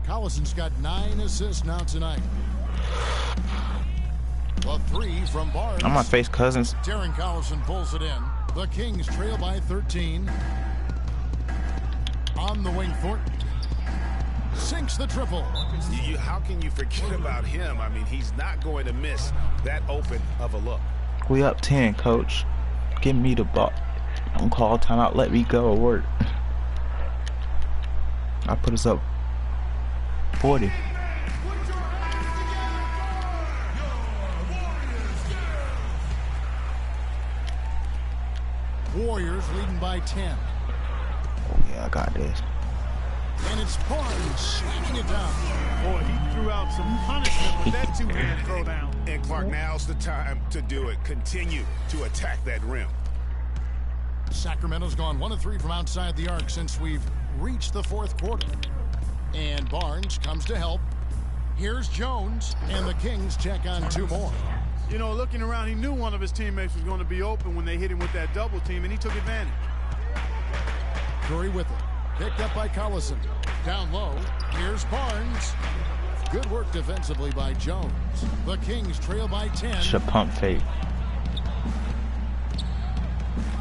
Collison's got 9 assists now tonight. The 3 from Barnes. I'm gonna face Cousins. Darren Collison pulls it in. The Kings trail by 13. On the wing, Thornton sinks the triple. How can you forget about him? I mean, he's not going to miss that open of a look. We up 10, coach. Give me the ball. Don't call timeout. Let me go. Work. I put us up 40. Warriors leading by 10. Oh yeah, I got this. And it's Barnes slamming it down. Boy, he threw out some punishment with that 2-hand throwdown. And Clark, now's the time to do it. Continue to attack that rim. Sacramento's gone 1 of 3 from outside the arc since we've reached the 4th quarter. And Barnes comes to help. Here's Jones, and the Kings check on 2 more. You know, looking around, he knew one of his teammates was going to be open when they hit him with that double team, and he took advantage. Curry with it. Picked up by Collison. Down low. Here's Barnes. Good work defensively by Jones. The Kings trail by 10. Should pump fake.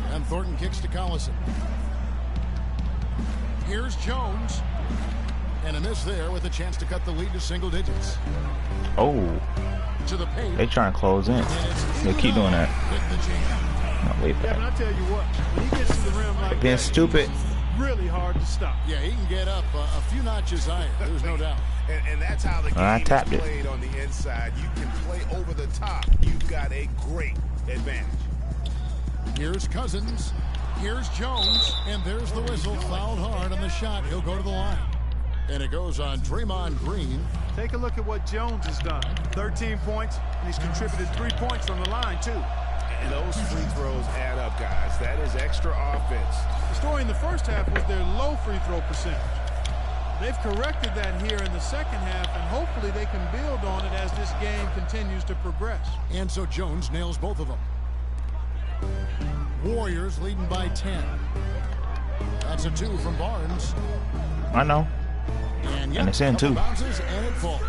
And Thornton kicks to Collison. Here's Jones. And a miss there with a chance to cut the lead to single digits. Oh. To the paint. They trying to close in. They keep doing that. No, wait for Yeah, but I that. tell you what, when he gets to the rim like Being that, stupid. it's really hard to stop. Yeah, he can get up a few notches higher. There's no doubt. And that's how the I game tapped is it. played on the inside. You can play over the top. You've got a great advantage. Here's Cousins. Here's Jones. And there's the whistle. Fouled hard on the shot. He'll go to the line. And it goes on Draymond Green. Take a look at what Jones has done. 13 points, and he's contributed 3 points from the line, too. And those free throws add up, guys. That is extra offense. The story in the first half was their low free throw percentage. They've corrected that here in the second half, and hopefully they can build on it as this game continues to progress. And so Jones nails both of them. Warriors leading by 10. That's a 2 from Barnes. I know. And it's in, too. Bounces and it falls.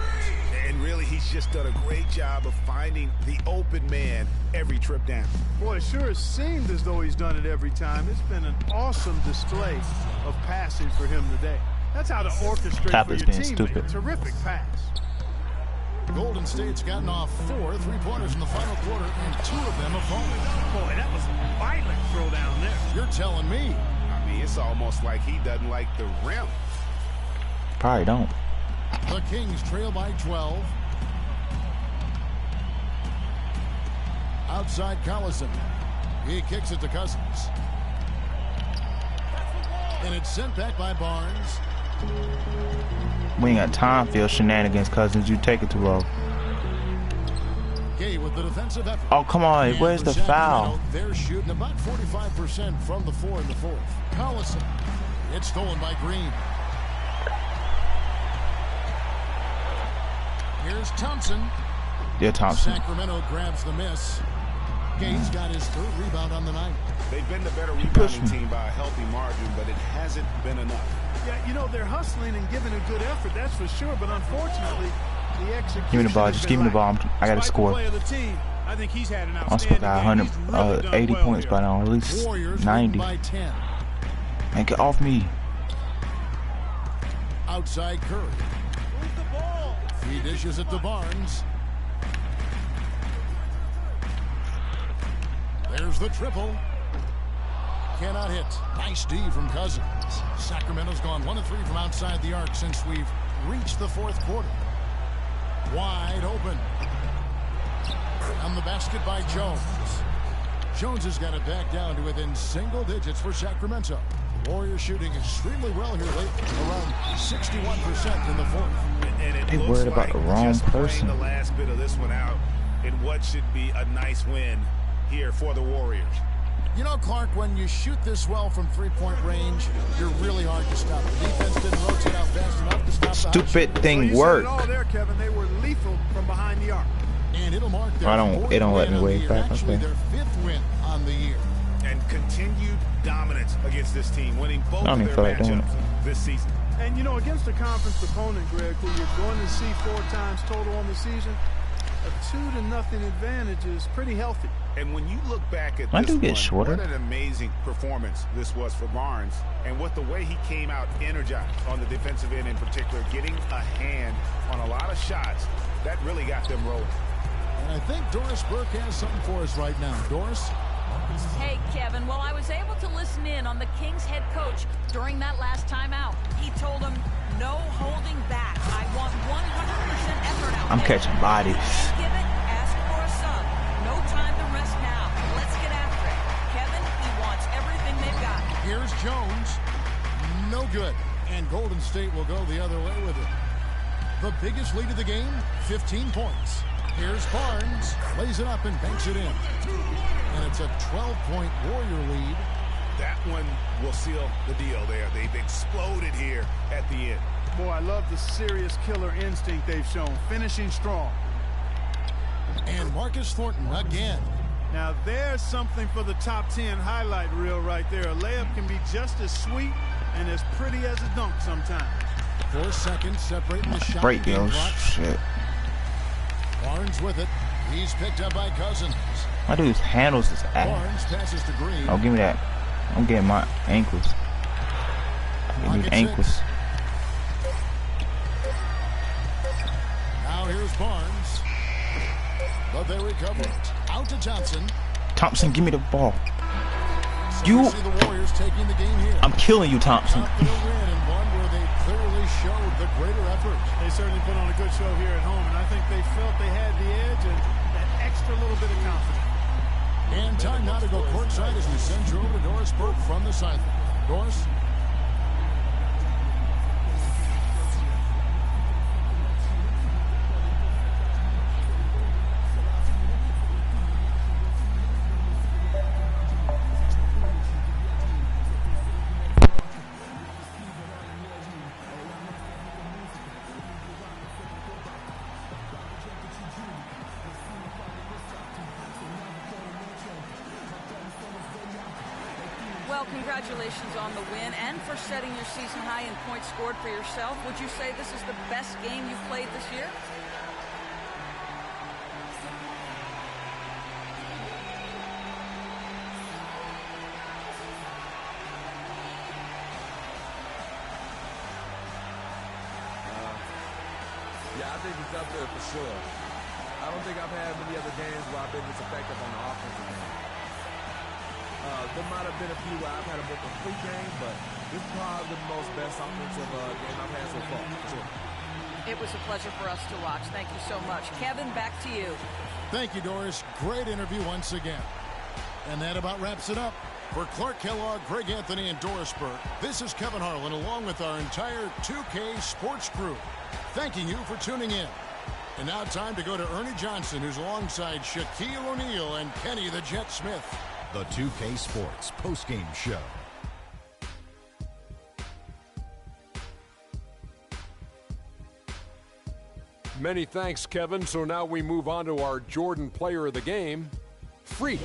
And really, he's just done a great job of finding the open man every trip down. Boy, it sure has seemed as though he's done it every time. It's been an awesome display of passing for him today. That's how to orchestrate Tablet's for your being teammate. stupid. Terrific pass. Golden State's gotten off 4 3-pointers in the final quarter, and 2 of them have fallen. Boy, that was a violent throw down there. You're telling me. I mean, it's almost like he doesn't like the rim. Probably don't. The Kings trail by 12. Outside Collison. He kicks it to Cousins. And it's sent back by Barnes. We ain't got time for your shenanigans, Cousins. You take it too low. Gay with the defensive effort. Oh, come on. And Where's for the foul? Sacramento, they're shooting about 45% from the 4 in the fourth. Collison. It's stolen by Green. Here's Thompson. Yeah, Thompson. Sacramento grabs the miss. Gay's got his 3rd rebound on the night. They've been the better rebounding team by a healthy margin, but it hasn't been enough. Yeah, you know, they're hustling and giving a good effort, that's for sure, but unfortunately, the execution. Give me the ball. Just give me the ball. I got to score. I think he's had an I'm supposed to have 180 points by now, at least Warriors 90. by 10. And get off me. Outside Curry. He dishes it to Barnes. There's the triple. Cannot hit. Nice D from Cousins. Sacramento's gone 1 of 3 from outside the arc since we've reached the 4th quarter. Wide open. On the basket by Jones. Jones has got it back down to within single digits for Sacramento. Warriors shooting extremely well here lately, around 61% in the fourth. And it They looks worried about like the wrong just playing person. the last bit of this one out in what should be a nice win here for the Warriors. You know, Clark, when you shoot this well from 3-point range, you're really hard to stop. The defense didn't rotate out fast enough to stop the Stupid thing You work. said it all there, Kevin. They were lethal from behind the arc. And it'll mark their I don't. It don't let me wave back. Actually, Okay. their 5th win on the year. And continued dominance against this team, winning both I don't of even their feel like doing matchups this season. And, you know, against a conference opponent, Greg, who you're going to see 4 times total on the season, a 2-0 advantage is pretty healthy. And when you look back at I this do get one, shorter. what an amazing performance this was for Barnes. And what the way he came out energized on the defensive end in particular, getting a hand on a lot of shots, that really got them rolling. And I think Doris Burke has something for us right now. Doris? Hey, Kevin, well, I was able to listen in on the Kings head coach during that last timeout. He told him, no holding back. I want 100% effort out I'm there. catching bodies. Give it, ask for a sub. No time to rest now. Let's get after it. Kevin, he wants everything they've got. Here's Jones. No good. And Golden State will go the other way with it. The biggest lead of the game, 15 points. Here's Barnes. Lays it up and banks it in. And it's a 12-point Warrior lead. That one will seal the deal there. They've exploded here at the end. Boy, I love the serious killer instinct they've shown, finishing strong. And Marcus Thornton again. Now there's something for the top 10 highlight reel right there. A layup can be just as sweet and as pretty as a dunk sometimes. 4 seconds separating the shot. Break, yo. and clock. Shit. Barnes with it. He's picked up by Cousins. My dude handles his ass. Barnes passes to Green. Oh, give me that. I'm getting my ankles. Give me ankles. Now here's Barnes. But they recover it. Out to Johnson. Thompson, give me the ball. So You. we see the Warriors taking the game here. I'm killing you, Thompson. Confident win, and one where they clearly showed the greater effort. They certainly put on a good show here at home, and I think they felt they had the edge and that extra little bit of confidence. And time now to go courtside as we send you over to Doris Burke from the sideline. Doris? Well, congratulations on the win and for setting your season high in points scored for yourself. Would you say this is the best game you've played this year? Yeah, I think it's up there for sure. I don't think I've had many other games where I've been this effective on the offensive end. There might have been a few where I've had a more complete game, but this is probably the most best offensive game I've had so far, for sure. It was a pleasure for us to watch. Thank you so much. Kevin, back to you. Thank you, Doris. Great interview once again. And that about wraps it up. For Clark Kellogg, Greg Anthony, and Doris Burke, this is Kevin Harlan along with our entire 2K Sports crew, thanking you for tuning in. And now time to go to Ernie Johnson, who's alongside Shaquille O'Neal and Kenny the Jet Smith. The 2K Sports postgame show. Many thanks, Kevin. So now we move on to our Jordan player of the game, Freak.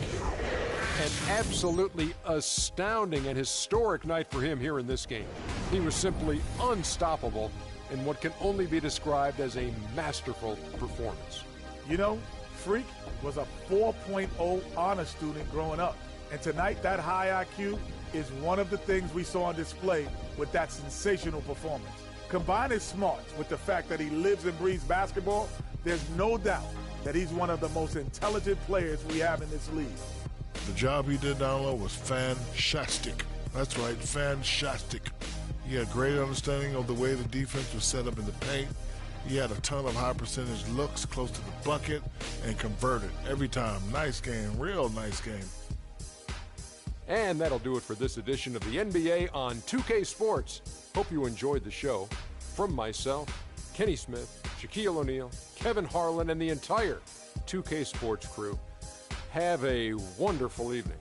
An absolutely astounding and historic night for him here in this game. He was simply unstoppable in what can only be described as a masterful performance. You know, Freak was a 4.0 honor student growing up. And tonight, that high IQ is one of the things we saw on display with that sensational performance. Combine his smarts with the fact that he lives and breathes basketball, there's no doubt that he's one of the most intelligent players we have in this league. The job he did down low was fantastic. That's right, fantastic. He had great understanding of the way the defense was set up in the paint. He had a ton of high percentage looks close to the bucket and converted every time. Nice game, real nice game. And that'll do it for this edition of the NBA on 2K Sports. Hope you enjoyed the show. From myself, Kenny Smith, Shaquille O'Neal, Kevin Harlan, and the entire 2K Sports crew, have a wonderful evening.